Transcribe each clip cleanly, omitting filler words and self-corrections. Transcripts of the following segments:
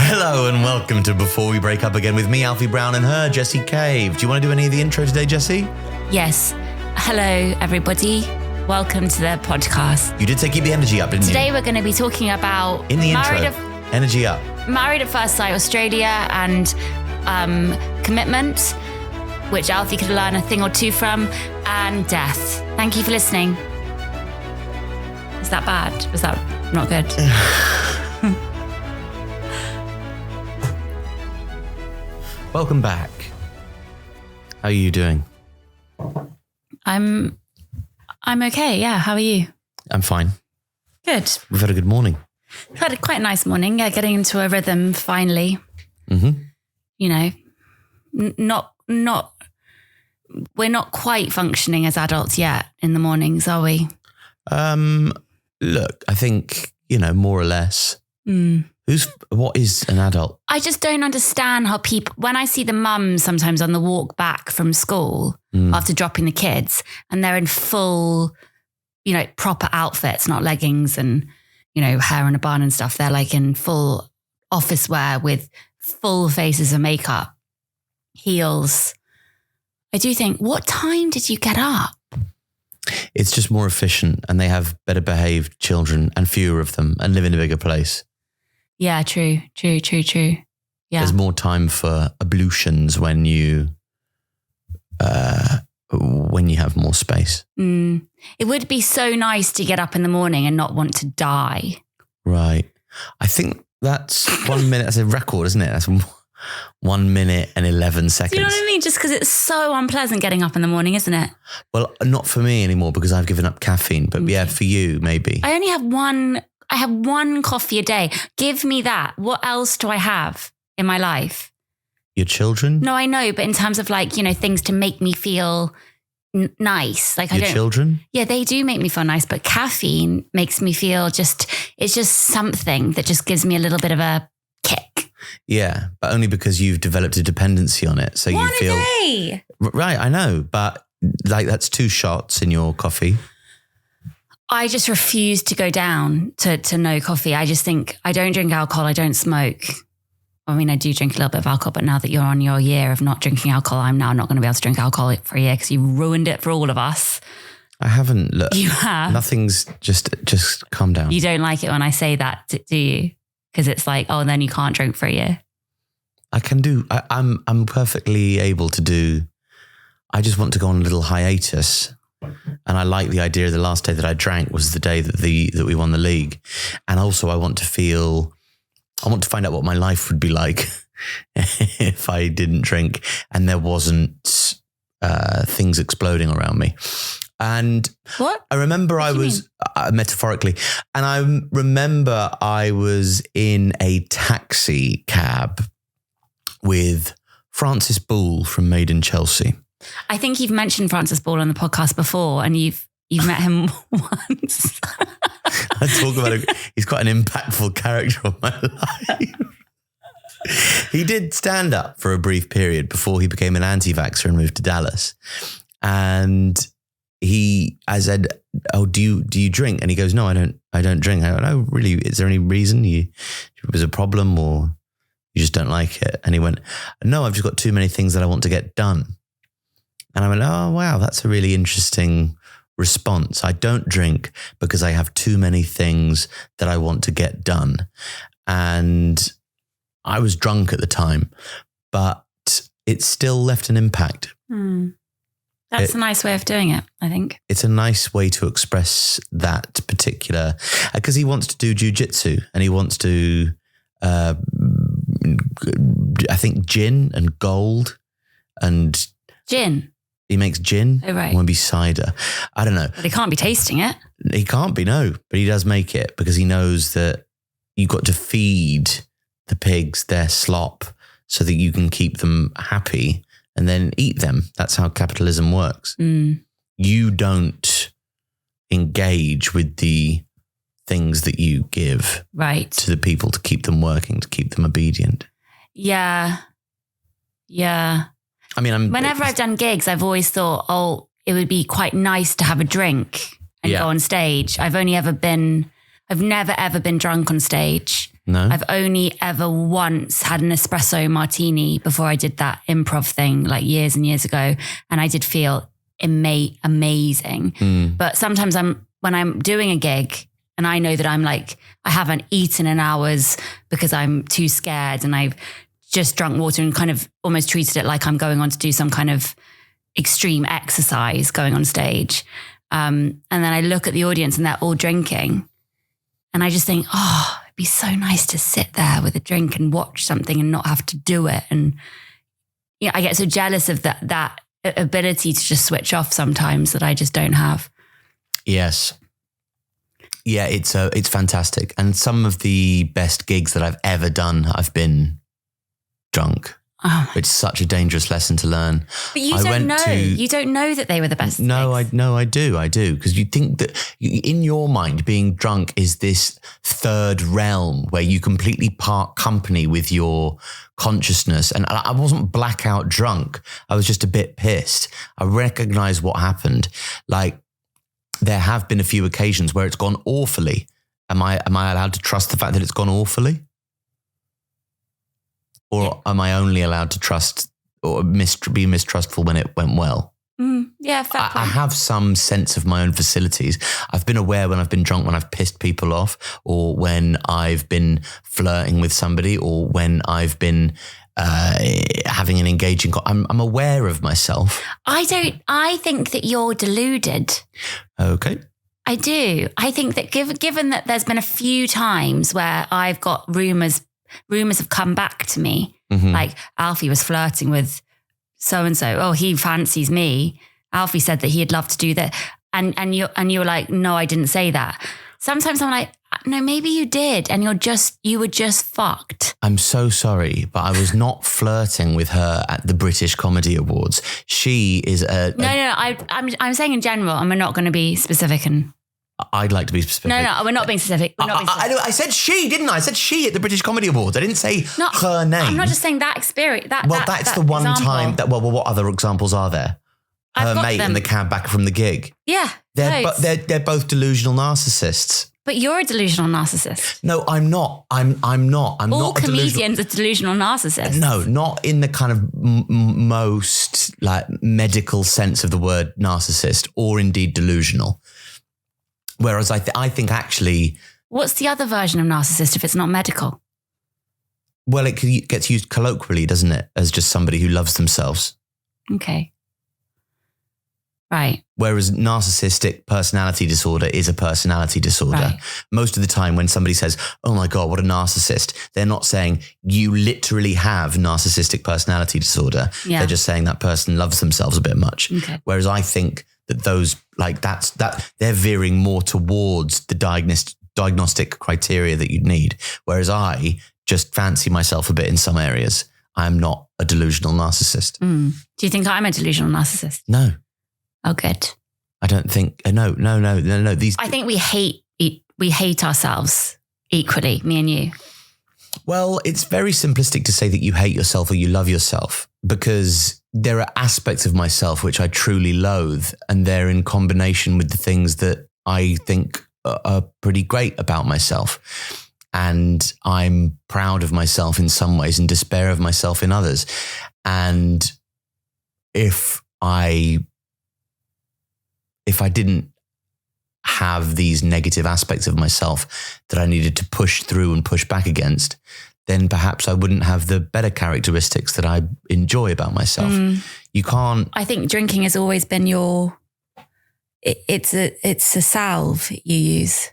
Hello and welcome to Before We Break Up Again with me, Alfie Brown, and her, Jessie Cave. Do you want to do any of the intro today, Jessie? Yes. Hello, everybody. Welcome to the podcast. You did say keep the energy up, didn't Today we're going to be talking about... In the intro, energy up. Married at First Sight Australia and commitment, which Alfie could learn a thing or two from, and death. Thank you for listening. Is that bad? Was that not good? Welcome back. How are you doing? I'm okay, yeah. How are you? I'm fine. Good. We've had a good morning. Had a quite nice morning, getting into a rhythm finally. Mm-hmm. You know, we're not quite functioning as adults yet in the mornings, are we? Look, I think, more or less. What is an adult? I just don't understand how people, when I see the mums sometimes on the walk back from school after dropping the kids, and they're in full, proper outfits, not leggings and, hair in a bun and stuff. They're like in full office wear with full faces of makeup, heels. I do think, what time did you get up? It's just more efficient, and they have better behaved children and fewer of them and live in a bigger place. Yeah, true. Yeah. There's more time for ablutions when you have more space. It would be so nice to get up in the morning and not want to die. Right. I think that's 1 minute. That's a record, isn't it? That's 1 minute and 11 seconds. Do you know what I mean? Just because it's so unpleasant getting up in the morning, isn't it? Well, not for me anymore because I've given up caffeine. But yeah, for you, maybe. I only have one coffee a day. Give me that. What else do I have in my life? Your children? No, I know. But in terms of things to make me feel nice. Your children? Yeah, they do make me feel nice. But caffeine makes me feel it's just something that just gives me a little bit of a kick. Yeah, but only because you've developed a dependency on it. So you feel... One a day. Right, I know. But that's 2 shots in your coffee. I just refuse to go down to no coffee. I just think I don't drink alcohol. I don't smoke. I mean, I do drink a little bit of alcohol, but now that you're on your year of not drinking alcohol, I'm now not going to be able to drink alcohol for a year because you ruined it for all of us. I haven't. Look, you have. Nothing's just calm down. You don't like it when I say that, do you? Because it's like, oh, then you can't drink for a year. I can do. I'm perfectly able to do. I just want to go on a little hiatus. And I like the idea the last day that I drank was the day that we won the league. And also I want to find out what my life would be like if I didn't drink and there wasn't things exploding around me. And what? I remember I was metaphorically, and I remember I was in a taxi cab with Francis Bull from Made in Chelsea. I think you've mentioned Francis Ball on the podcast before, and you've met him once. I talk about he's quite an impactful character of my life. He did stand up for a brief period before he became an anti-vaxxer and moved to Dallas. And I said, "Oh, do you drink?" And he goes, "No, I don't drink." I go, "No, really? Is there any reason it was a problem, or you just don't like it?" And he went, "No, I've just got too many things that I want to get done." And I went, "Oh, wow, that's a really interesting response. I don't drink because I have too many things that I want to get done." And I was drunk at the time, but it still left an impact. That's a nice way of doing it, I think. It's a nice way to express that particular, because he wants to do jiu-jitsu and he wants to, I think, gin and gold and... Gin? He makes gin. Oh, right. It won't be cider. I don't know. But he can't be tasting it. He can't be, no. But he does make it because he knows that you've got to feed the pigs their slop so that you can keep them happy and then eat them. That's how capitalism works. You don't engage with the things that you give to the people to keep them working, to keep them obedient. Yeah. I mean, whenever I've done gigs, I've always thought, oh, it would be quite nice to have a drink and go on stage. I've never ever been drunk on stage. No. I've only ever once had an espresso martini before I did that improv thing like years and years ago. And I did feel amazing. But sometimes when I'm doing a gig and I know that I'm like, I haven't eaten in hours because I'm too scared and I've just drunk water and kind of almost treated it like I'm going on to do some kind of extreme exercise going on stage. And then I look at the audience and they're all drinking. And I just think, oh, it'd be so nice to sit there with a drink and watch something and not have to do it. And yeah, I get so jealous of that ability to just switch off sometimes that I just don't have. Yes. Yeah, it's fantastic. And some of the best gigs that I've ever done, I've been drunk. Oh, it's such a dangerous lesson to learn. But you don't know. You don't know that they were the best. No, I do. Because you think that in your mind, being drunk is this third realm where you completely part company with your consciousness. And I wasn't blackout drunk. I was just a bit pissed. I recognize what happened. Like there have been a few occasions where it's gone awfully. Am I allowed to trust the fact that it's gone awfully? Or am I only allowed to trust or be mistrustful when it went well? Yeah, fair point. I have some sense of my own facilities. I've been aware when I've been drunk, when I've pissed people off, or when I've been flirting with somebody, or when I've been having an engaging... I'm aware of myself. I think that you're deluded. Okay. I do. I think that given that there's been a few times where I've got rumors have come back to me. Like Alfie was flirting with so-and-so. Oh, he fancies me. Alfie said that he'd love to do that. And you were like, no, I didn't say that. Sometimes I'm like, no, maybe you did. And you were just fucked. I'm so sorry, but I was not flirting with her at the British Comedy Awards. She is I'm saying in general, and we're not going to be specific and... I'd like to be specific. No, we're not being specific. I said she, didn't I? I said she at the British Comedy Awards. I didn't say her name. I'm not just saying that experience. That's the one example. Time that. Well, what other examples are there? Her mate in the cab back from the gig. Yeah, they're both delusional narcissists. But you're a delusional narcissist. No, I'm not. I'm not. I'm all not. All comedians are delusional narcissists. No, not in the kind of most like medical sense of the word narcissist, or indeed delusional. Whereas I think actually... What's the other version of narcissist if it's not medical? Well, it gets used colloquially, doesn't it? As just somebody who loves themselves. Okay. Right. Whereas narcissistic personality disorder is a personality disorder. Right. Most of the time when somebody says, oh my God, what a narcissist, they're not saying you literally have narcissistic personality disorder. Yeah. They're just saying that person loves themselves a bit much. Okay. Whereas I think that those like that they're veering more towards the diagnostic criteria that you'd need. Whereas I just fancy myself a bit in some areas. I'm not a delusional narcissist. Do you think I'm a delusional narcissist? No. Oh, good. I don't think. No. I think we hate ourselves equally, me and you. Well, it's very simplistic to say that you hate yourself or you love yourself, because there are aspects of myself which I truly loathe, and they're in combination with the things that I think are pretty great about myself. And I'm proud of myself in some ways and despair of myself in others. And if I didn't have these negative aspects of myself that I needed to push through and push back against, then perhaps I wouldn't have the better characteristics that I enjoy about myself. You can't... I think drinking has always been it's a salve you use.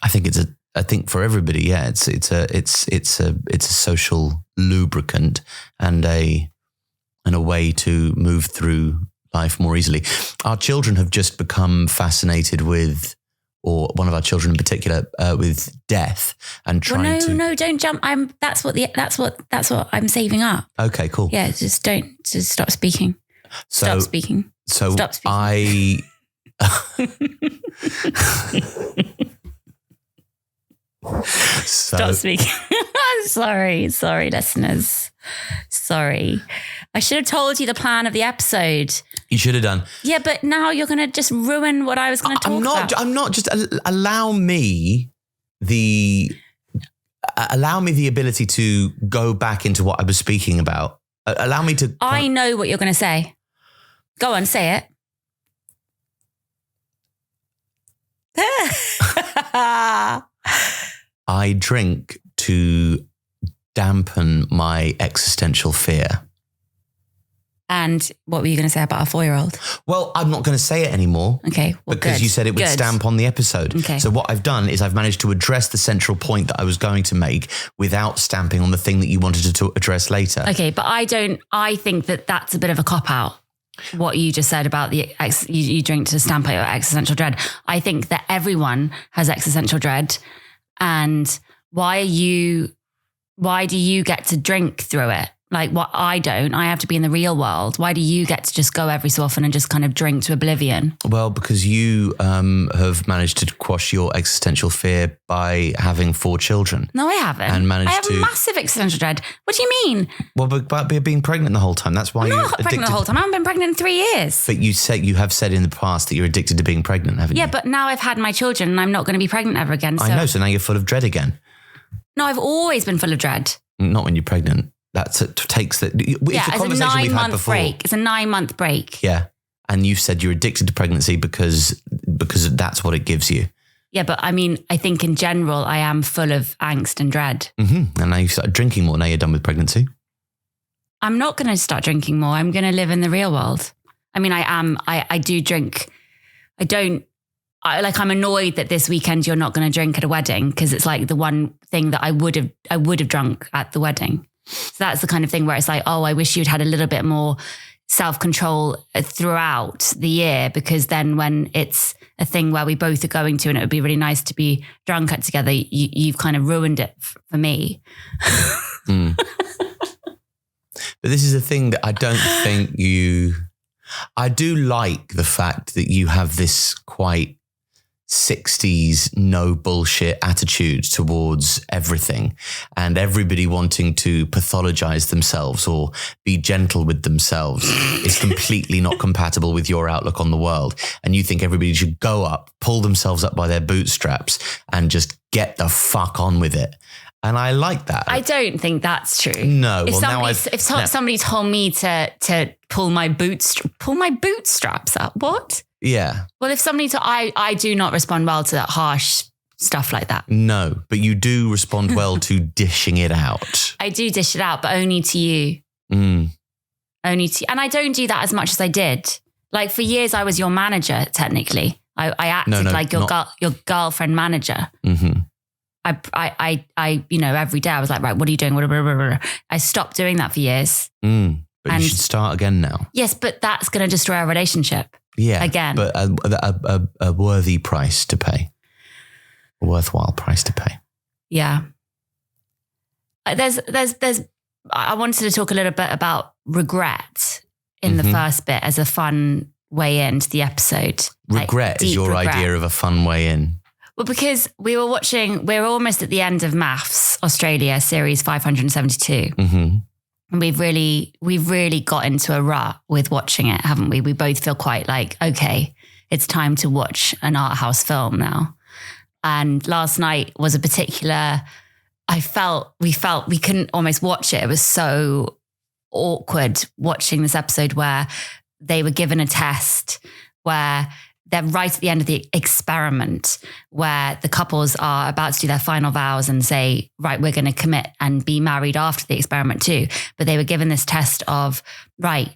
I think for everybody, yeah, it's a social lubricant and a way to move through life more easily. Our children have just become fascinated with, or one of our children in particular, with death and trying to... No, don't jump. That's what I'm saving up. Okay, cool. Yeah, just stop speaking. Stop speaking. Stop speaking. Stop speaking. Sorry, listeners. Sorry. I should have told you the plan of the episode. You should have done. Yeah, but now you're going to just ruin what I was going to talk about. I'm not. Just allow me the allow me the ability to go back into what I was speaking about. Allow me to... I know what you're going to say. Go on, say it. I drink to dampen my existential fear. And what were you going to say about a 4-year-old? Well, I'm not going to say it anymore. Okay. Well, because you said it would stamp on the episode. Okay. So what I've done is I've managed to address the central point that I was going to make without stamping on the thing that you wanted to address later. Okay. But I think that that's a bit of a cop-out. What you just said about you drink to stamp out your existential dread. I think that everyone has existential dread. And why do you get to drink through it? Like what I don't, I have to be in the real world. Why do you get to just go every so often and just kind of drink to oblivion? Well, because you have managed to quash your existential fear by having 4 children. No, I haven't. And I have massive existential dread. What do you mean? Well, but being pregnant the whole time. That's why I'm you're not pregnant the whole time. I haven't been pregnant in 3 years. But you have said in the past that you're addicted to being pregnant, haven't you? Yeah, but now I've had my children and I'm not going to be pregnant ever again. So. I know. So now you're full of dread again. No, I've always been full of dread. Not when you're pregnant. It's a 9-month break. It's a 9-month break. Yeah. And you've said you're addicted to pregnancy because that's what it gives you. Yeah, but I mean, I think in general, I am full of angst and dread. Mm-hmm. And now you've started drinking more. Now you're done with pregnancy. I'm not going to start drinking more. I'm going to live in the real world. I mean, I do drink. I'm annoyed that this weekend you're not going to drink at a wedding because it's like the one thing that I would have drunk at the wedding. So that's the kind of thing where it's like, oh, I wish you'd had a little bit more self-control throughout the year, because then when it's a thing where we both are going to and it would be really nice to be drunk at together, you've kind of ruined it for me. Mm. But this is a thing that I don't think I do like the fact that you have this quite 60s no bullshit attitude towards everything and everybody wanting to pathologize themselves or be gentle with themselves is completely not compatible with your outlook on the world. And you think everybody should go up, pull themselves up by their bootstraps and just get the fuck on with it. And I like that. I don't think that's true. No. If somebody told me to pull my bootstraps up, what? Yeah. Well, if somebody I do not respond well to that harsh stuff like that. No, but you do respond well to dishing it out. I do dish it out, but only to you. Mm. And I don't do that as much as I did. Like for years, I was your manager, technically. I acted like your girlfriend manager. Mm-hmm. I every day I was like, right, what are you doing? I stopped doing that for years. But you should start again now. Yes, but that's going to destroy our relationship. Yeah. Again. But a worthy price to pay. A worthwhile price to pay. Yeah. I wanted to talk a little bit about regret in the first bit as a fun way into the episode. Regret is your idea of a fun way in. Well, because we're almost at the end of MAFS Australia series 572. Mm-hmm. And we've really got into a rut with watching it, haven't we? We both feel quite like, okay, it's time to watch an art house film now. And last night was a particular, we couldn't almost watch it. It was so awkward watching this episode where they were given a test where they're right at the end of the experiment where the couples are about to do their final vows and say, right, we're going to commit and be married after the experiment too. But they were given this test of, right,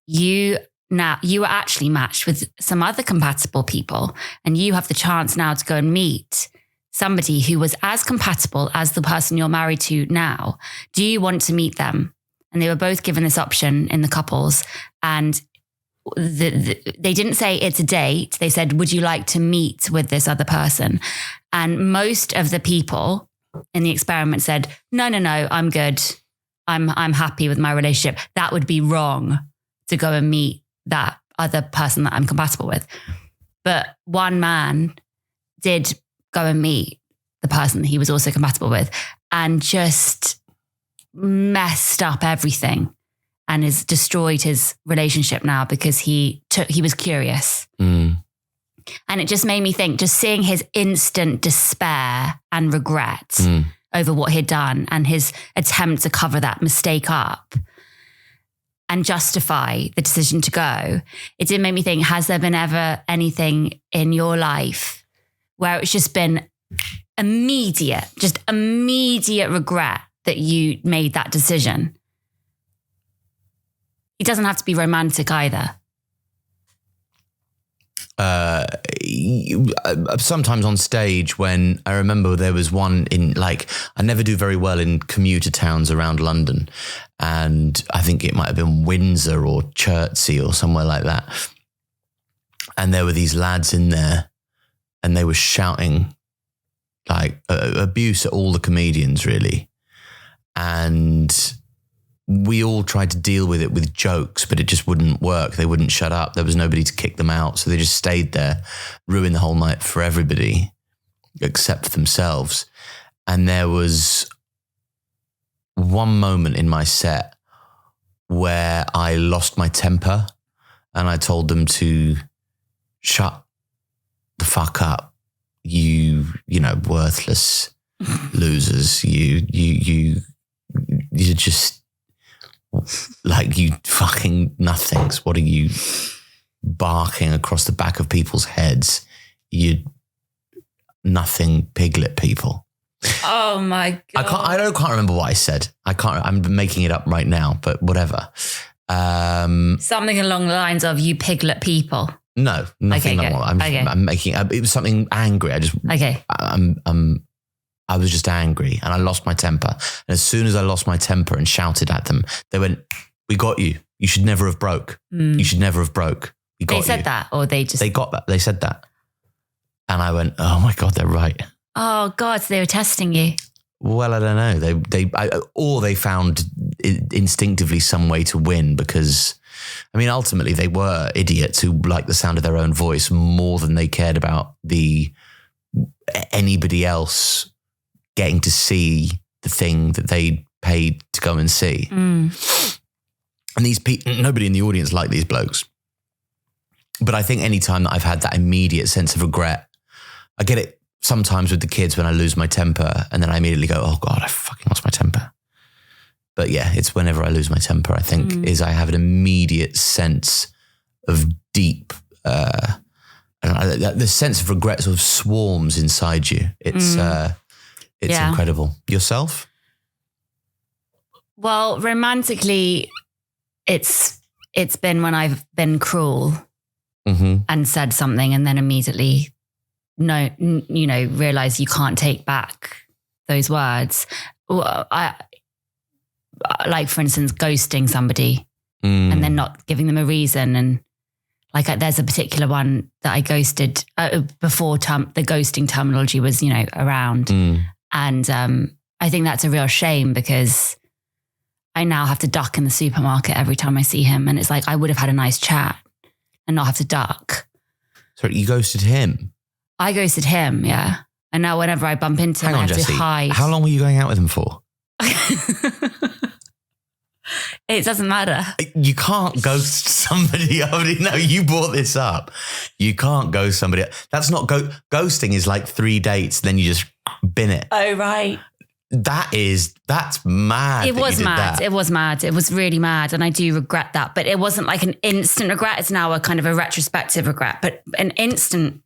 you were actually matched with some other compatible people and you have the chance now to go and meet somebody who was as compatible as the person you're married to now. Do you want to meet them? And they were both given this option in the couples, and they didn't say it's a date. They said, would you like to meet with this other person? And most of the people in the experiment said, no, I'm good. I'm happy with my relationship. That would be wrong to go and meet that other person that I'm compatible with. But one man did go and meet the person that he was also compatible with and just messed up everything. And has destroyed his relationship now because he was curious. Mm. And it just made me think, just seeing his instant despair and regret over what he'd done and his attempt to cover that mistake up and justify the decision to go, it did make me think, has there been ever anything in your life where it's just been immediate regret that you made that decision? It doesn't have to be romantic either. Sometimes on stage, when I remember there was one in, like, I never do very well in commuter towns around London, and I think it might have been Windsor or Chertsey or somewhere like that, and there were these lads in there and they were shouting like abuse at all the comedians, really, and we all tried to deal with it with jokes, but it just wouldn't work. They wouldn't shut up. There was nobody to kick them out. So they just stayed there, ruined the whole night for everybody except themselves. And there was one moment in my set where I lost my temper and I told them to shut the fuck up. You know, worthless losers. You're just, like, you fucking nothings. What are you barking across the back of people's heads? You nothing piglet people. Oh my God. I can't remember what I said. I'm making it up right now, but whatever. Something along the lines of, you piglet people. No, nothing like that. I'm making it was something angry. I was just angry and I lost my temper. And as soon as I lost my temper and shouted at them, they went, "We got you. You should never have broke. You should never have broke. We got you." They said that, or they got that. They said that. And I went, "Oh my God, they're right." Oh God, so they were testing you. Well, I don't know. They found instinctively some way to win, because, I mean, ultimately they were idiots who liked the sound of their own voice more than they cared about anybody else getting to see the thing that they paid to go and see. And these people, nobody in the audience liked these blokes. But I think any time that I've had that immediate sense of regret, I get it sometimes with the kids when I lose my temper and then I immediately go, "Oh God, I fucking lost my temper." But yeah, it's whenever I lose my temper, I think, is I have an immediate sense of deep, the sense of regret sort of swarms inside you. It's incredible. Yourself? Well, romantically, it's been when I've been cruel and said something and then immediately realize you can't take back those words. Like, for instance, ghosting somebody and then not giving them a reason. And like, there's a particular one that I ghosted before the ghosting terminology was, around. And I think that's a real shame, because I now have to duck in the supermarket every time I see him. And it's like, I would have had a nice chat and not have to duck. Sorry, you ghosted him? I ghosted him, yeah. And now whenever I bump into him, I have to hide. How long were you going out with him for? It doesn't matter. You can't ghost somebody. No, you brought this up. You can't ghost somebody. That's not ghosting is like 3 dates, then you just bin it. Oh, right. That's mad. It was mad. It was mad. It was really mad. And I do regret that. But it wasn't like an instant regret. It's now a kind of a retrospective regret. But an instant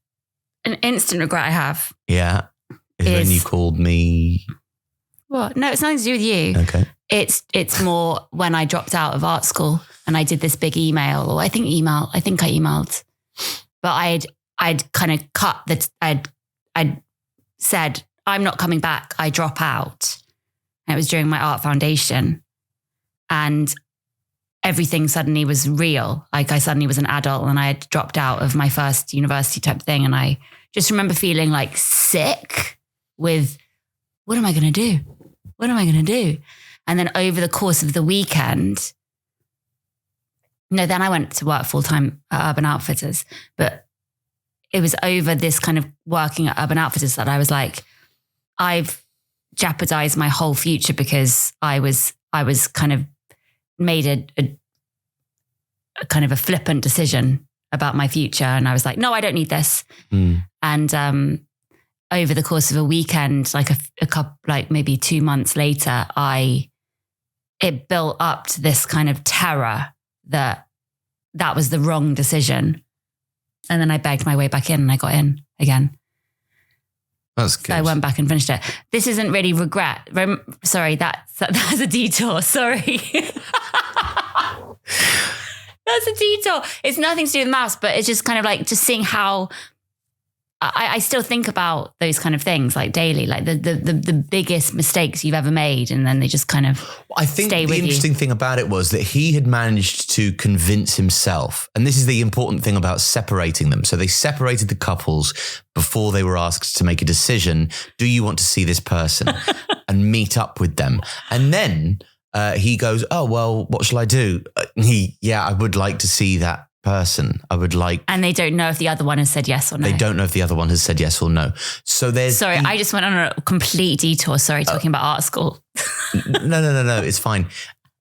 regret I have. Yeah. Is when you called me. What? No, it's nothing to do with you. Okay. It's more when I dropped out of art school and I did this big email, or I think I emailed, but I'd kind of cut that. I'd said, "I'm not coming back. I drop out." And it was during my art foundation, and everything suddenly was real. Like, I suddenly was an adult and I had dropped out of my first university type thing. And I just remember feeling like sick with, what am I going to do? What am I going to do? And then over the course of the weekend, then I went to work full-time at Urban Outfitters. But it was over this kind of working at Urban Outfitters that I was like, I've jeopardized my whole future, because I was kind of made a kind of a flippant decision about my future. And I was like, no, I don't need this. And over the course of a weekend, like a couple, like maybe 2 months later, it built up to this kind of terror that was the wrong decision. And then I begged my way back in and I got in again. That's good. So I went back and finished it. This isn't really regret. Sorry, that's a detour. Sorry. That's a detour. It's nothing to do with MAFS, but it's just kind of like just seeing how I still think about those kind of things like daily, like the biggest mistakes you've ever made. And then they just kind of I think stay the with interesting you. thing about it was that he had managed to convince himself, and this is the important thing about separating them. So they separated the couples before they were asked to make a decision. Do you want to see this person and meet up with them? And then he goes, oh, well, what shall I do? I would like to see that person. I would like. And they don't know if the other one has said yes or no. They don't know if the other one has said yes or no. So there's. Sorry, I just went on a complete detour. Sorry, talking about art school. No. It's fine.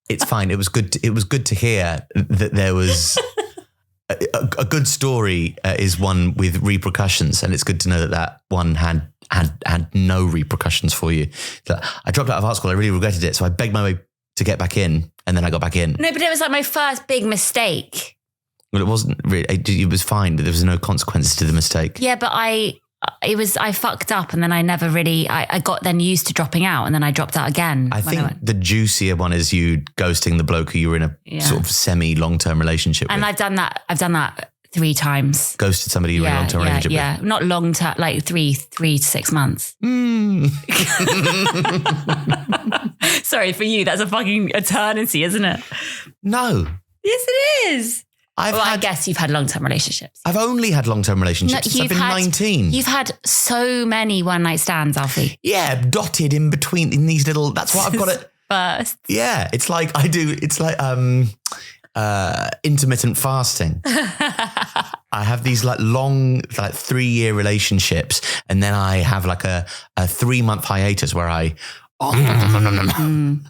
It's fine. It was good. It was good to hear that there was a good story is one with repercussions, and it's good to know that one had no repercussions for you. So I dropped out of art school. I really regretted it, so I begged my way to get back in, and then I got back in. No, but it was like my first big mistake. Well, it wasn't really. It was fine, but there was no consequences to the mistake. Yeah, but I fucked up, and then I never really. I got then used to dropping out, and then I dropped out again. I think the juicier one is you ghosting the bloke who you were in a sort of semi long-term relationship with. And I've done that 3 times. Ghosted somebody you were in a long-term relationship with. Yeah, not long-term, like 3 to 6 months. Sorry for you. That's a fucking eternity, isn't it? No. Yes, it is. I guess you've had long-term relationships. I've only had long-term relationships since I've been 19. You've had so many one-night stands, Alfie. Yeah, dotted in between in these little. That's what I've got it. First. Yeah, it's like I do. It's like intermittent fasting. I have these like long, like 3-year relationships, and then I have like a 3-month hiatus where I. I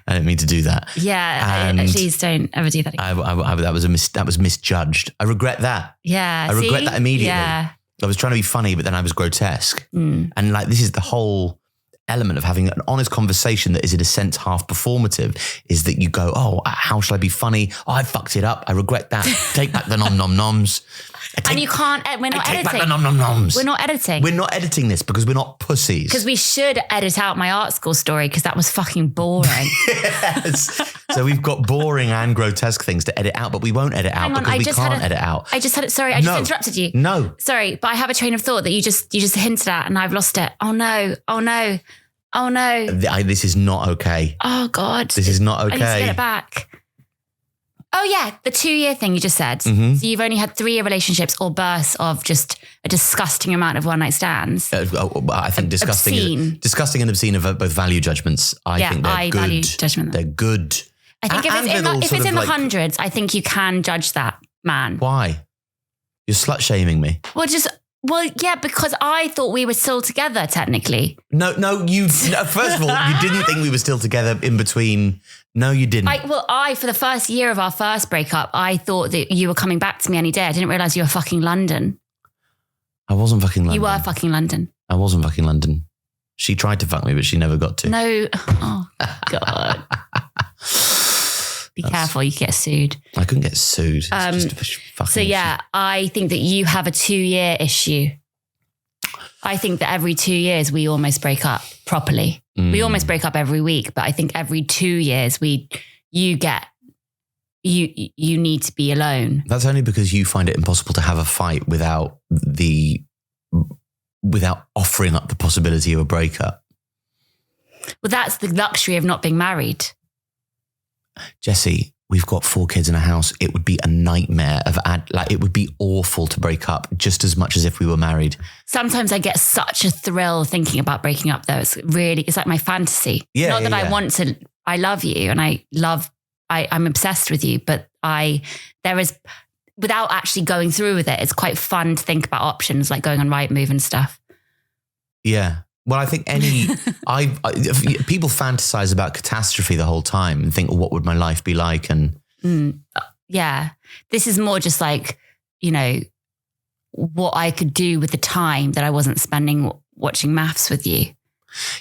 didn't mean to do that. Yeah, please don't ever do that again. That was misjudged. I regret that. Yeah, I regret that immediately. Yeah. I was trying to be funny, but then I was grotesque. And like this is the whole element of having an honest conversation that is in a sense half performative, is that you go, oh, how shall I be funny? Oh, I fucked it up. I regret that. Take back the nom-nom-noms. And you can't, we're not editing. Take back the nom-nom-noms. We're not editing. We're not editing this because we're not pussies. Because we should edit out my art school story because that was fucking boring. Yes. So we've got boring and grotesque things to edit out, but we won't edit out because we can't edit out. I just interrupted you. No. Sorry, but I have a train of thought that you just hinted at and I've lost it. Oh no. This is not okay. Oh God. This is not okay. I need to get it back. Oh yeah, the 2-year thing you just said. Mm-hmm. So you've only had 3-year relationships or bursts of just a disgusting amount of one-night stands. I think disgusting and obscene are both value judgments. I think they're good. Value judgment. They're good. I think if it's in the hundreds, I think you can judge that man. Why? You're slut shaming me. Well, yeah, because I thought we were still together, technically. No, first of all, you didn't think we were still together in between. No, you didn't. For the first year of our first breakup, I thought that you were coming back to me any day. I didn't realize you were fucking London. I wasn't fucking London. You were fucking London. I wasn't fucking London. She tried to fuck me, but she never got to. No. Oh, God. Be careful, you get sued. I couldn't get sued. I think that you have a 2-year issue. I think that every 2 years we almost break up properly. We almost break up every week, but I think every 2 years you need to be alone. That's only because you find it impossible to have a fight without offering up the possibility of a breakup. Well, that's the luxury of not being married. Jesse, we've got 4 kids in a house. It would be a nightmare it would be awful to break up just as much as if we were married. Sometimes I get such a thrill thinking about breaking up though. It's like my fantasy. Yeah, Not that I want to, I love you and I'm obsessed with you, but without actually going through with it, it's quite fun to think about options like going on Rightmove and stuff. Yeah. Well, I think people fantasize about catastrophe the whole time and think, well, what would my life be like? And yeah, this is more just like, what I could do with the time that I wasn't spending watching MAFS with you.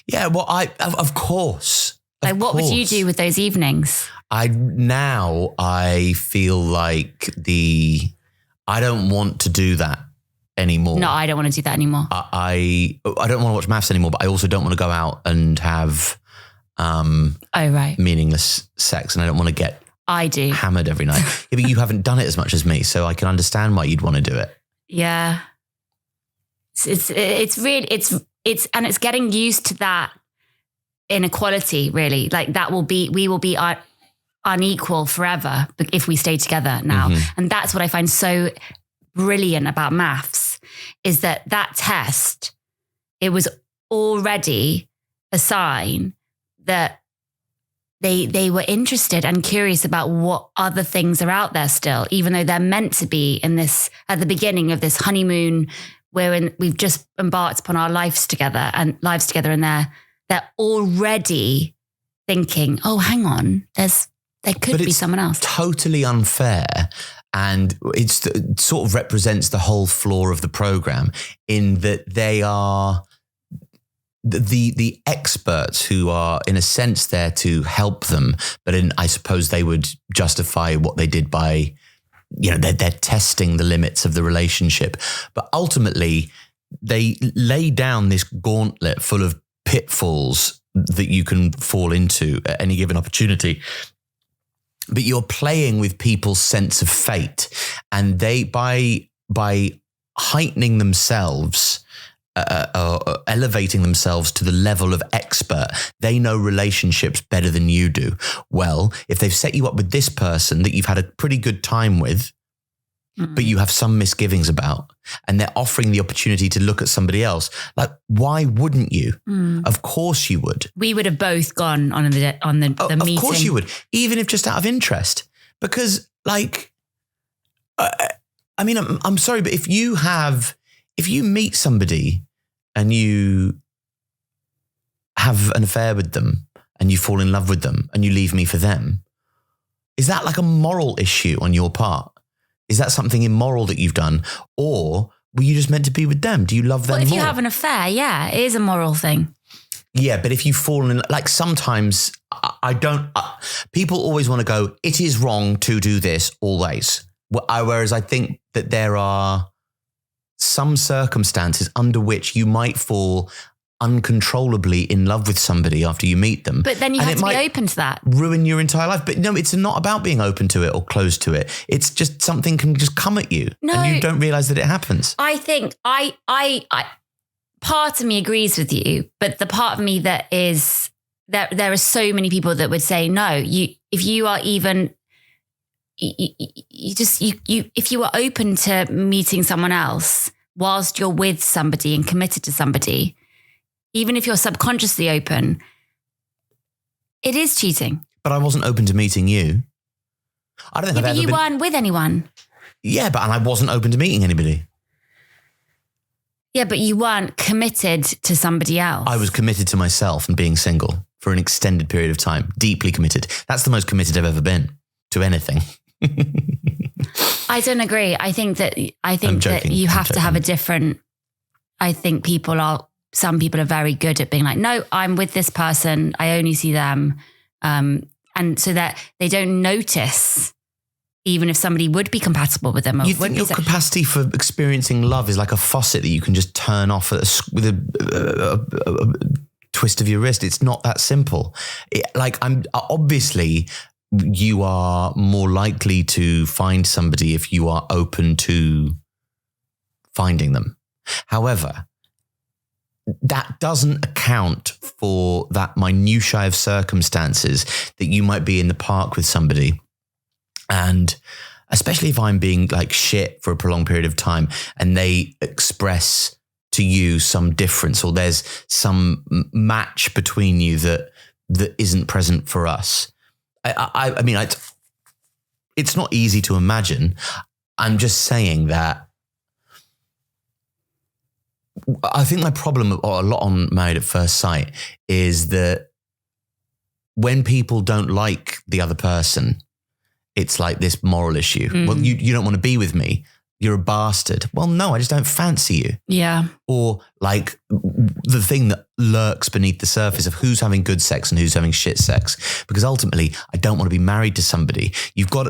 Yeah, well, of course. Like, what would you do with those evenings? I feel like I don't want to do that anymore. No, I don't want to do that anymore. I don't want to watch MAFS anymore, but I also don't want to go out and have meaningless sex, and I don't want to get hammered every night. Yeah, but you haven't done it as much as me, so I can understand why you'd want to do it. Yeah. It's really and it's getting used to that inequality, really. Like we will be unequal forever if we stay together now. Mm-hmm. And that's what I find so brilliant about MAFS, is that test, it was already a sign that they were interested and curious about what other things are out there still, even though they're meant to be in this, at the beginning of this honeymoon, we've just embarked upon our lives together, and they're already thinking, oh, hang on, there could be someone else. Totally unfair. And it sort of represents the whole flaw of the program, in that they are the experts who are, in a sense, there to help them. But I suppose they would justify what they did by, they're testing the limits of the relationship. But ultimately, they lay down this gauntlet full of pitfalls that you can fall into at any given opportunity. But you're playing with people's sense of fate, and they, by heightening themselves, elevating themselves to the level of expert, they know relationships better than you do. Well, if they've set you up with this person that you've had a pretty good time with, but you have some misgivings about, and they're offering the opportunity to look at somebody else, like, why wouldn't you? Of course you would. We would have both gone on the meeting. Of course you would, even if just out of interest, because I'm sorry, but if you meet somebody and you have an affair with them and you fall in love with them and you leave me for them, is that like a moral issue on your part? Is that something immoral that you've done? Or were you just meant to be with them? Do you love them more? If you have an affair, yeah, it is a moral thing. Yeah, but if you've fallen in, like, sometimes people always want to go, it is wrong to do this always. Whereas I think that there are some circumstances under which you might fall uncontrollably in love with somebody after you meet them. But then you have to be open to that. Ruin your entire life. But no, it's not about being open to it or closed to it. It's just something can just come at you, and you don't realize that it happens. I think I part of me agrees with you, but the part of me that is that there are so many people that would say, no, if you are even, if you are open to meeting someone else whilst you're with somebody and committed to somebody, even if you're subconsciously open, it is cheating. But I wasn't open to meeting you. I don't think I've ever been. You weren't with anyone. Yeah, and I wasn't open to meeting anybody. Yeah, but you weren't committed to somebody else. I was committed to myself and being single for an extended period of time. Deeply committed. That's the most committed I've ever been to anything. I don't agree. I think that you have to have a different. I think some people are very good at being like, no, I'm with this person. I only see them. And so that they don't notice, even if somebody would be compatible with them. You think your capacity for experiencing love is like a faucet that you can just turn off with a twist of your wrist? It's not that simple. Obviously, you are more likely to find somebody if you are open to finding them. However, that doesn't account for that minutiae of circumstances that you might be in the park with somebody. And especially if I'm being like shit for a prolonged period of time and they express to you some difference, or there's some match between you that isn't present for us. I mean, it's not easy to imagine. I'm just saying that I think my problem a lot on Married at First Sight is that when people don't like the other person, it's like this moral issue. Well, you don't want to be with me. you're a bastard. Well, no, I just don't fancy you. Yeah. Or like the thing that lurks beneath the surface of who's having good sex and who's having shit sex. Because ultimately, I don't want to be married to somebody.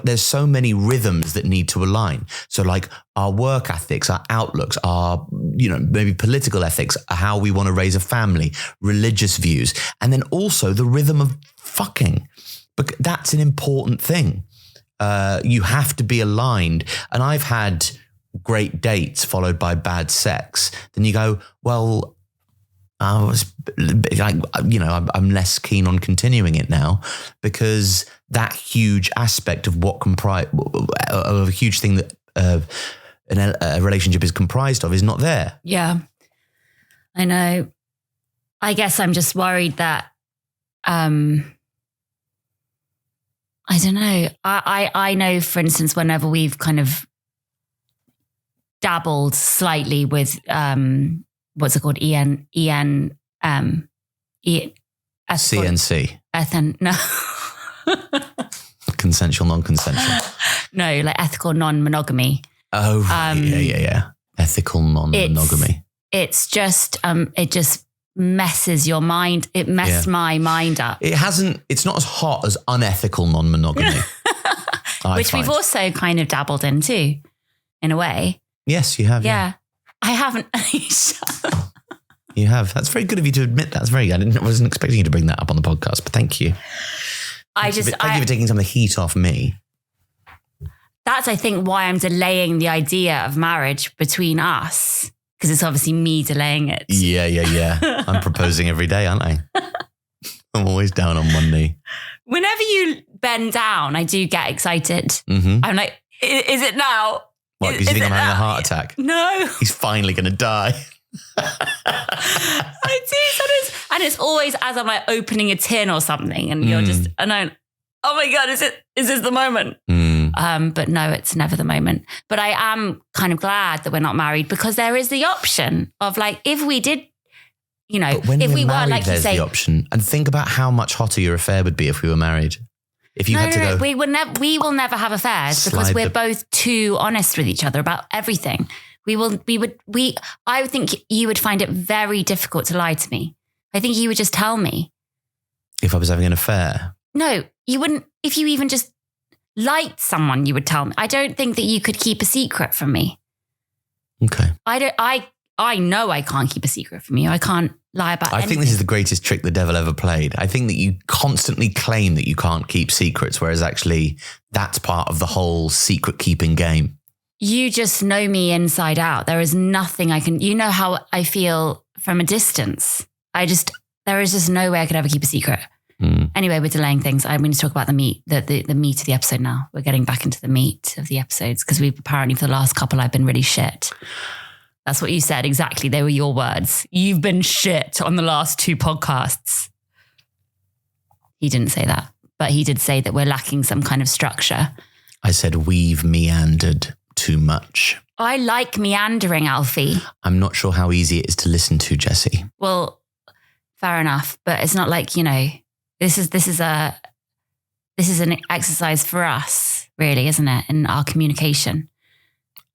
There's so many rhythms that need to align. So like our work ethics, our outlooks, our, maybe political ethics, how we want to raise a family, religious views, and then also the rhythm of fucking. But that's an important thing. You have to be aligned. And I've had great dates followed by bad sex. Then you go, well, I'm less keen on continuing it now because that huge aspect of of a huge thing that a relationship is comprised of is not there. Yeah, I know. I guess I'm just worried that, I don't know. I know, for instance, whenever we've kind of dabbled slightly with what's it called? CNC. No. Consensual, non-consensual. No, like ethical non-monogamy. Oh, yeah. Ethical non-monogamy. It's just it just messes your mind. It messed my mind up. It's not as hot as unethical non-monogamy. Which we've also kind of dabbled in too, in a way. Yes, you have. Yeah. I haven't. You have. That's very good of you to admit that. That's very good. I wasn't expecting you to bring that up on the podcast, but thank you. Thank you for taking some of the heat off me. That's, I think, why I'm delaying the idea of marriage between us, because it's obviously me delaying it. Yeah. I'm proposing every day, aren't I? I'm always down on one knee. Whenever you bend down, I do get excited. Mm-hmm. I'm like, is it now? What, because you think I'm having a heart attack? No. He's finally going to die. I do. And it's always as I'm like opening a tin or something and you're just, and I'm, oh my God, is this the moment? But no, it's never the moment. But I am kind of glad that we're not married because there is the option of like, if we did, if we were, like you say, the option. And think about how much hotter your affair would be if we were married. If you had to go, we will never have affairs because we're both too honest with each other about everything. I would think you would find it very difficult to lie to me. I think you would just tell me. If I was having an affair? No, you wouldn't. If you even just liked someone, you would tell me. I don't think that you could keep a secret from me. Okay. I know I can't keep a secret from you. I can't lie about anything. I think this is the greatest trick the devil ever played. I think that you constantly claim that you can't keep secrets, whereas actually that's part of the whole secret keeping game. You just know me inside out. There is nothing I can, how I feel from a distance. There is just no way I could ever keep a secret. Anyway, we're delaying things. I need to talk about the meat of the episode now. We're getting back into the meat of the episodes because we've apparently for the last couple, I've been really shit. That's what you said. Exactly. They were your words. You've been shit on the last 2 podcasts. He didn't say that, but he did say that we're lacking some kind of structure. I said, we've meandered too much. I like meandering, Alfie. I'm not sure how easy it is to listen to, Jessie. Well, fair enough. But it's not like, this is an exercise for us, really, isn't it? In our communication.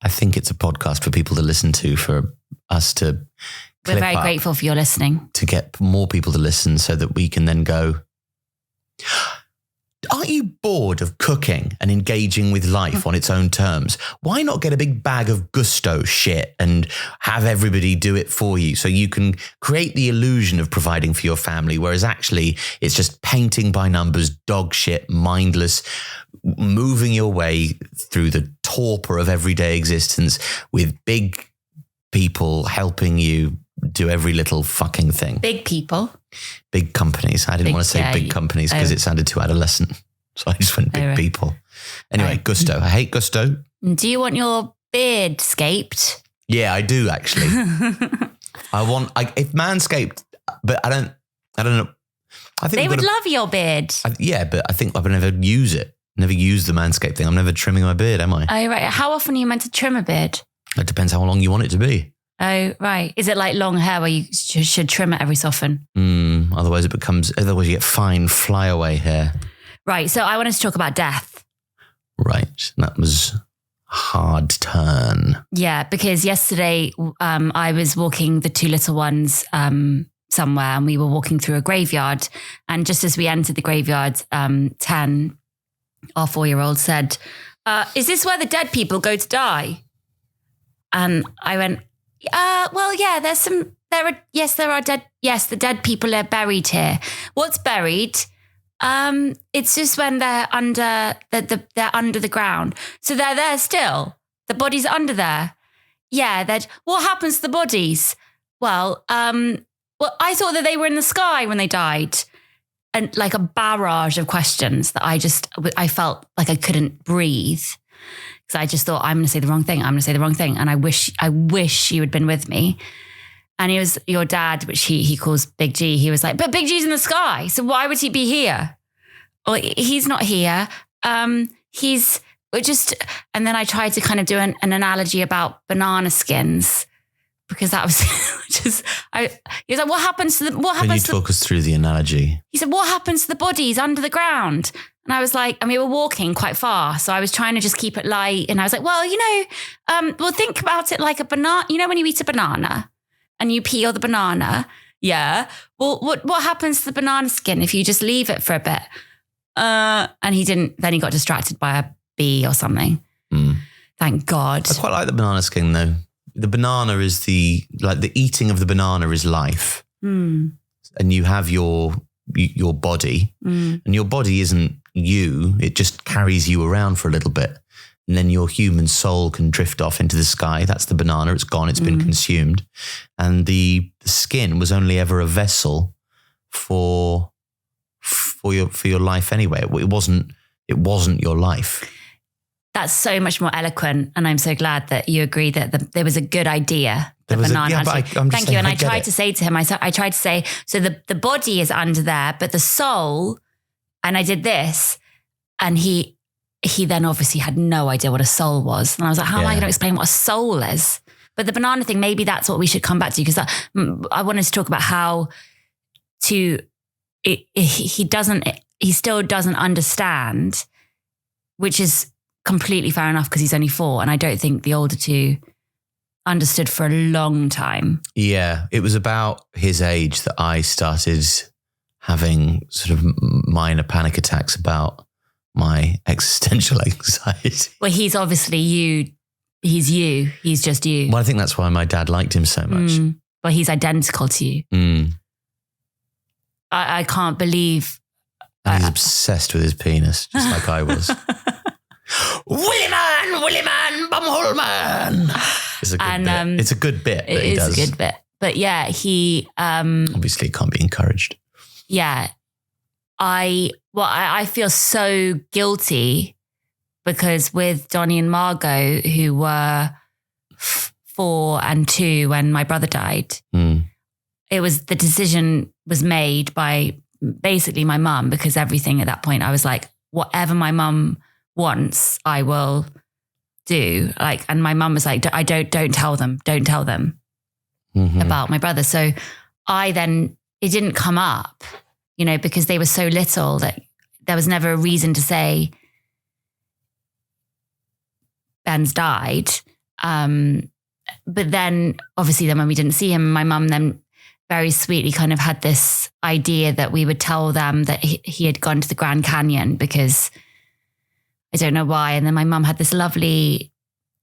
I think it's a podcast for people to listen to, for us to. We're very grateful for your listening. To get more people to listen so that we can then go, aren't you bored of cooking and engaging with life on its own terms? Why not get a big bag of gusto shit and have everybody do it for you so you can create the illusion of providing for your family, whereas actually it's just painting by numbers, dog shit, mindless, moving your way through the torpor of everyday existence with big people helping you do every little fucking thing. Big people. Big companies. I didn't want to say big companies because it sounded too adolescent. So I just went big people. Anyway, gusto. I hate gusto. Do you want your beard scaped? Yeah, I do actually. If manscaped, but I don't know. I think they would love your beard. But I think I would never use it. Never use the manscaped thing. I'm never trimming my beard, am I? Oh, right. How often are you meant to trim a beard? It depends how long you want it to be. Oh, right. Is it like long hair where you should trim it every so often? Otherwise you get fine flyaway hair. Right. So I wanted to talk about death. Right. That was hard turn. Yeah, because yesterday I was walking the two little ones somewhere, and we were walking through a graveyard. And just as we entered the graveyard, 10, our 4-year-old said, is this where the dead people go to die? And I went, well, yeah, there are dead. Yes, the dead people are buried here. What's buried? It's just when they're under they're under the ground. So they're there still. The bodies are under there. Yeah. What happens to the bodies? Well, I thought that they were in the sky when they died. And like a barrage of questions that I felt like I couldn't breathe. Because I just thought, I'm going to say the wrong thing. I'm going to say the wrong thing. And I wish you had been with me. And he was your dad, which he calls Big G. He was like, but Big G's in the sky. So why would he be here? Well, he's not here. He's just, and then I tried to kind of do an analogy about banana skins, because that was he was like, what happens to the, Can you talk us through the analogy? He said, what happens to the bodies under the ground? And I was like, and we were walking quite far. So I was trying to just keep it light. And I was like, well, well, think about it like a banana. You know, when you eat a banana and you peel the banana. Yeah. Well, what happens to the banana skin if you just leave it for a bit? And he didn't, then he got distracted by a bee or something. Thank God. I quite like the banana skin though. The banana is the eating of the banana is life. And you have your body, and your body isn't you. It just carries you around for a little bit. And then your human soul can drift off into the sky. That's the banana. It's gone. It's been consumed. And the skin was only ever a vessel for your life anyway. It wasn't your life. That's so much more eloquent. And I'm so glad that you agree that there was a good idea. Thank you. And I tried to say to him, I tried to say, so the body is under there, but the soul, and I did this. And he then obviously had no idea what a soul was. And I was like, how am I going to explain what a soul is? But the banana thing, maybe that's what we should come back to, because I wanted to talk about how he still doesn't understand, which is completely fair enough because he's only 4. And I don't think the older two understood for a long time. Yeah. It was about his age that I started having sort of minor panic attacks about my existential anxiety. Well, he's obviously you. He's you. He's just you. Well, I think that's why my dad liked him so much. Well, he's identical to you. I can't believe. And he's obsessed with his penis, just like I was. Willy man, bumhole man. It's a good bit. It's a good bit that he does. It is a good bit. But yeah, he... obviously, it can't be encouraged. Yeah. I feel so guilty because with Donnie and Margot, who were 4 and 2 when my brother died, it was, the decision was made by basically my mum, because everything at that point, I was like, whatever my mum wants, I will do. Like, and my mum was like, don't tell them about my brother. So it didn't come up, because they were so little that there was never a reason to say Ben's died. But then obviously when we didn't see him, my mum then very sweetly kind of had this idea that we would tell them that he had gone to the Grand Canyon, because I don't know why. And then my mum had this lovely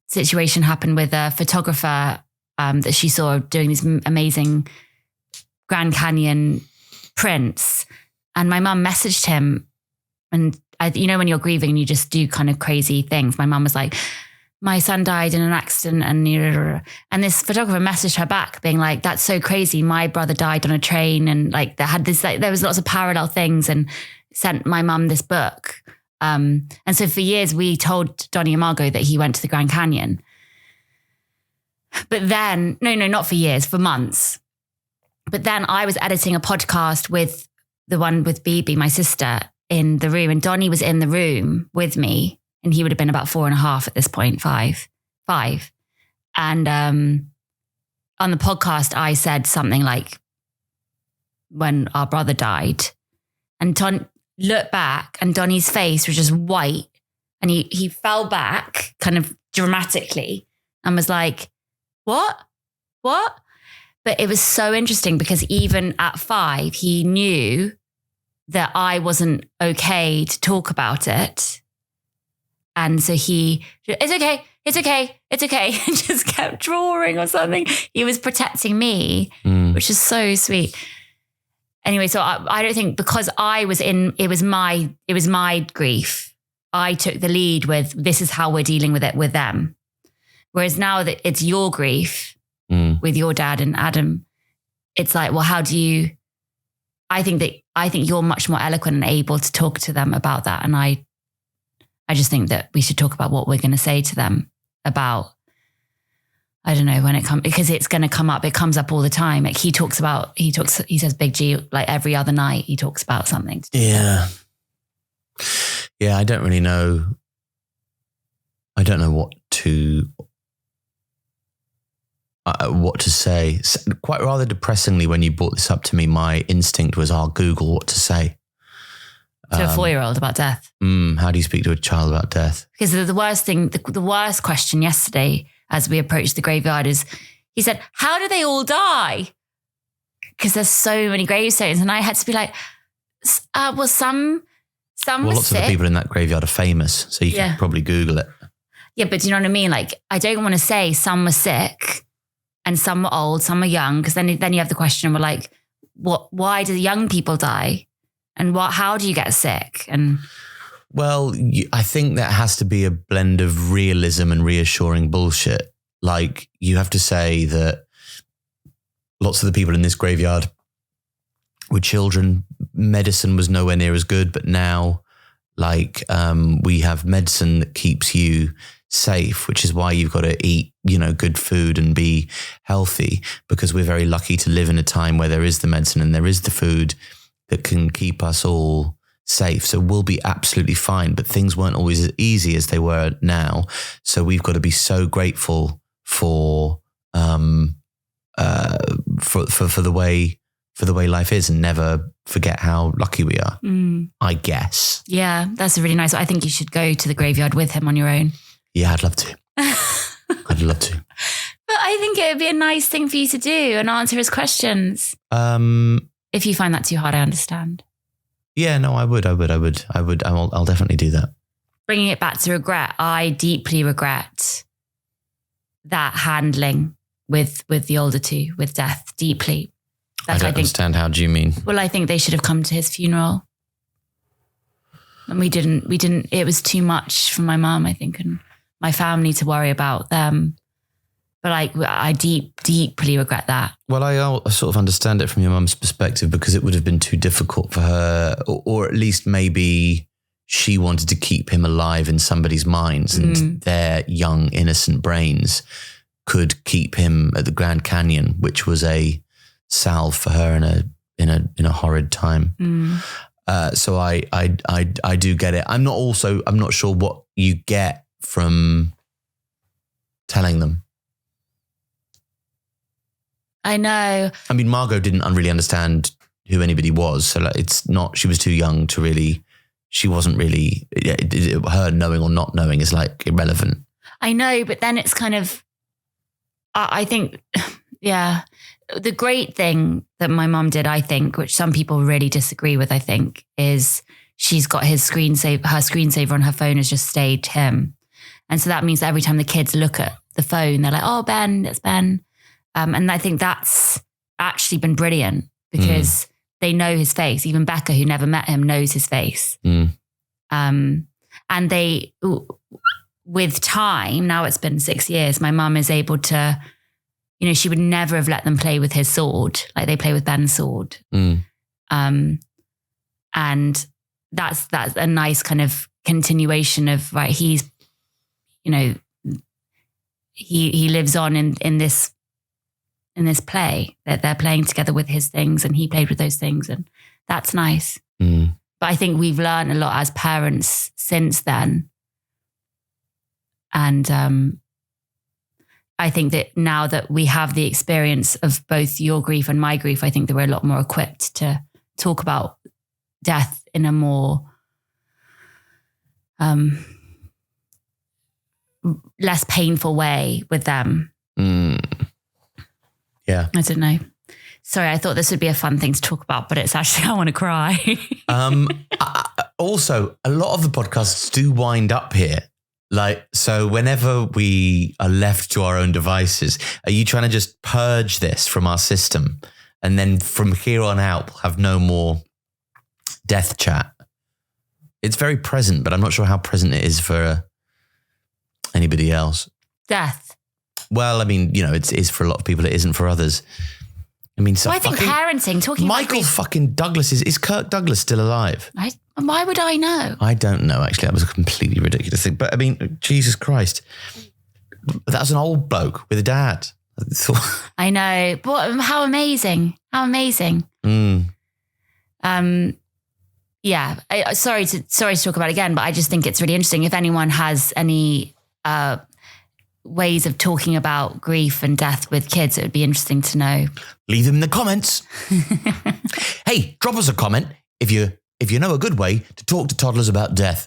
situation happen with a photographer that she saw doing these amazing Grand Canyon prints. And my mum messaged him, and when you're grieving and you just do kind of crazy things, my mum was like, my son died in an accident, and this photographer messaged her back being like, that's so crazy. My brother died on a train, and like there was lots of parallel things, and sent my mum this book. And so for years we told Donnie and Margot that he went to the Grand Canyon. But then, no, not for years, for months. But then I was editing a podcast with the one with BB, my sister, in the room, and Donnie was in the room with me. And he would have been about 4.5 at this point, 5. And on the podcast, I said something like, when our brother died, and Don looked back and Donnie's face was just white. And he fell back kind of dramatically and was like, what? But it was so interesting because even at 5, he knew that I wasn't okay to talk about it. And so it's okay. And just kept drawing or something. He was protecting me, which is so sweet. Anyway, so I don't think because it was my grief. I took the lead with, this is how we're dealing with it with them. Whereas now that it's your grief with your dad and Adam, it's like, well, how do you, I think you're much more eloquent and able to talk to them about that. And I just think that we should talk about what we're going to say to them about, I don't know when it comes, because it's going to come up. It comes up all the time. Like he says Big G, like every other night he talks about something. Yeah. Yeah. I don't really know. I don't know what to say. Quite rather depressingly, when you brought this up to me, my instinct was, I'll Google what to say. To a 4-year-old about death. How do you speak to a child about death? Because the worst question yesterday as we approached the graveyard is, he said, how do they all die? Because there's so many gravestones. And I had to be like, well, some were lots sick. of the people in that graveyard are famous, so you can probably Google it. Yeah, but do you know what I mean? Like, I don't want to say some were sick and some were old, some were young, because then you have the question, we're like, why do the young people die? And how do you get sick? And well, I think that has to be a blend of realism and reassuring bullshit. Like, you have to say that lots of the people in this graveyard were children. Medicine was nowhere near as good, but now, like, we have medicine that keeps you safe, which is why you've got to eat, good food and be healthy, because we're very lucky to live in a time where there is the medicine and there is the food that can keep us all safe. So we'll be absolutely fine, but things weren't always as easy as they were now. So we've got to be so grateful for the way life is, and never forget how lucky we are. I guess. Yeah, that's a really nice. I think you should go to the graveyard with him on your own. Yeah, I'd love to. I'd love to. But I think it would be a nice thing for you to do and answer his questions. If you find that too hard, I understand. Yeah, no, I would. I'll definitely do that. Bringing it back to regret, I deeply regret that handling with the older two, with death, deeply. I don't understand. How do you mean? Well, I think they should have come to his funeral. And we didn't, it was too much for my mum, I think, and my family to worry about them. But I deeply regret that. Well, I sort of understand it from your mum's perspective, because it would have been too difficult for her, or at least maybe she wanted to keep him alive in somebody's minds, and their young, innocent brains could keep him at the Grand Canyon, which was a salve for her in a horrid time. So I do get it. I'm not sure what you get from telling them. I know. I mean, Margot didn't really understand who anybody was. So she was too young to really, she wasn't really, her knowing or not knowing is like irrelevant. I know, but then it's kind of, I think, yeah. The great thing that my mum did, I think, which some people really disagree with, I think, is she's got her screensaver on her phone has just stayed him. And so that means that every time the kids look at the phone, they're like, oh, Ben, it's Ben. And I think that's actually been brilliant, because they know his face. Even Becca, who never met him, knows his face. And they, with time, now it's been 6 years, my mum is able to, she would never have let them play with his sword, like they play with Ben's sword. And that's a nice kind of continuation of, right, he's, he lives on in this play that they're playing together with his things, and he played with those things, and that's nice. But I think we've learned a lot as parents since then. And I think that now that we have the experience of both your grief and my grief, I think that we're a lot more equipped to talk about death in a more less painful way with them. Yeah. I don't know. Sorry, I thought this would be a fun thing to talk about, but it's actually, I want to cry. Also, a lot of the podcasts do wind up here. Like, so whenever we are left to our own devices, are you trying to just purge this from our system? And then from here on out, we'll have no more death chat. It's very present, but I'm not sure how present it is for anybody else. Death. Well, I mean, it is for a lot of people. It isn't for others. I mean, so I think parenting, talking Michael about fucking Douglas, is Kirk Douglas still alive? Why would I know? I don't know, actually. That was a completely ridiculous thing. But I mean, Jesus Christ. That was an old bloke with a dad. I know. But how amazing. How amazing. Yeah. Sorry to talk about it again, but I just think it's really interesting. If anyone has any ways of talking about grief and death with kids, it would be interesting to know. Leave them in the comments. Hey, drop us a comment if you know a good way to talk to toddlers about death.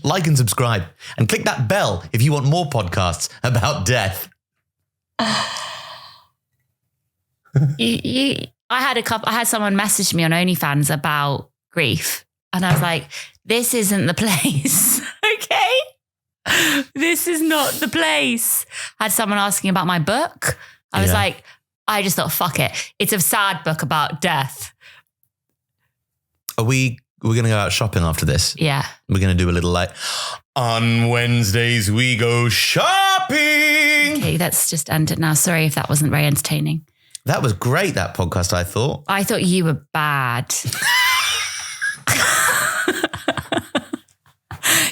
Like and subscribe, and click that bell if you want more podcasts about death. I had someone message me on OnlyFans about grief, and I was like, this isn't the place. Okay, this is not the place. I had someone asking about my book. I was like, I just thought, fuck it, it's a sad book about death. We're going to go out shopping after this. Yeah. We're going to do a little on Wednesdays we go shopping. Okay, let's just end it now. Sorry if that wasn't very entertaining. That was great, that podcast, I thought. I thought you were bad.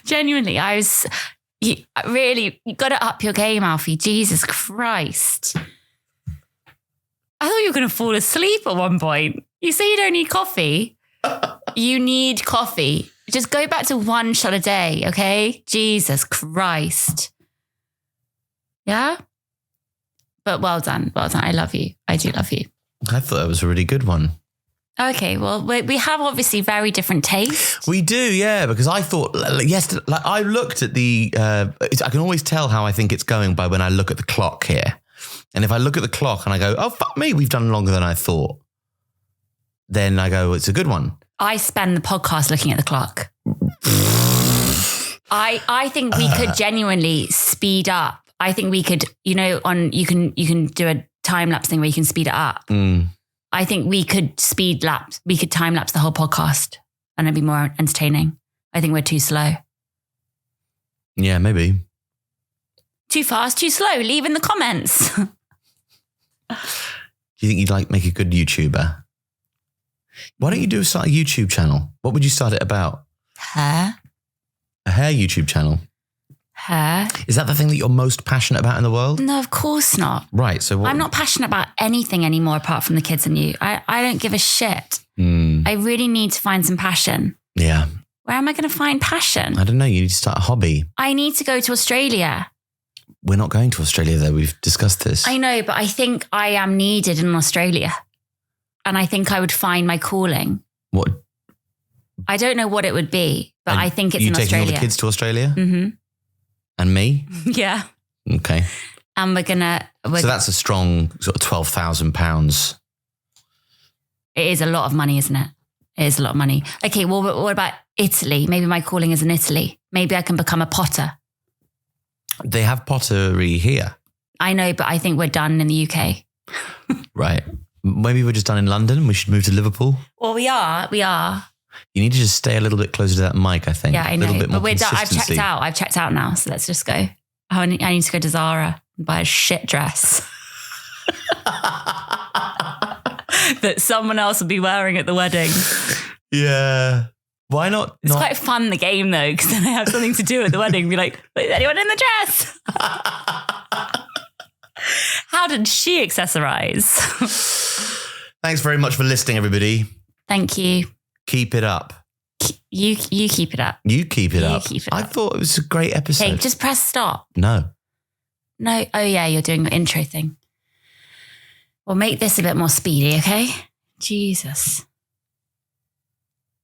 Genuinely, you got to up your game, Alfie. Jesus Christ. I thought you were going to fall asleep at one point. You say you don't need coffee. You need coffee. Just go back to one shot a day, okay? Jesus Christ. Yeah? But well done. Well done. I love you. I do love you. I thought that was a really good one. Okay, well, we have obviously very different tastes. We do, yeah, because I thought, yesterday, I looked at I can always tell how I think it's going by when I look at the clock here. And if I look at the clock and I go, oh, fuck me, we've done longer than I thought. Then I go, it's a good one. I spend the podcast looking at the clock. I think we could genuinely speed up. I think we could, you can do a time lapse thing where you can speed it up. I think we could time lapse the whole podcast and it'd be more entertaining. I think we're too slow. Yeah, maybe. Too fast, too slow. Leave in the comments. Do you think you'd make a good YouTuber? Why don't you start a YouTube channel? What would you start it about? Hair. A hair YouTube channel? Hair. Is that the thing that you're most passionate about in the world? No, of course not. Right. So what? I'm not passionate about anything anymore apart from the kids and you. I don't give a shit. I really need to find some passion. Yeah. Where am I going to find passion? I don't know. You need to start a hobby. I need to go to Australia. We're not going to Australia though. We've discussed this. I know, but I think I am needed in Australia. And I think I would find my calling. What? I don't know what it would be, but I think it's in Australia. You taking all the kids to Australia? Mm-hmm. And me? Yeah. Okay. And so that's a strong sort of £12,000. It is a lot of money, isn't it? It is a lot of money. Okay, well, what about Italy? Maybe my calling is in Italy. Maybe I can become a potter. They have pottery here. I know, but I think we're done in the UK. Right. Maybe we're just done in London. We should move to Liverpool. Well, we are. You need to just stay a little bit closer to that mic, I think. Yeah, I know. A little bit more but we're done. consistency. I've checked out now. So let's just go. I need to go to Zara and buy a shit dress that someone else will be wearing at the wedding. Yeah. Why not? It's quite fun, the game, though, because then I have something to do at the wedding. Be like, is anyone in the dress? How did she accessorize? Thanks very much for listening, everybody. Thank you. Keep it up. You keep it up. You keep it up. Keep it I up. thought it was a great episode. Hey, just press stop. No. Oh yeah, you're doing the intro thing. Well, make this a bit more speedy, okay? Jesus.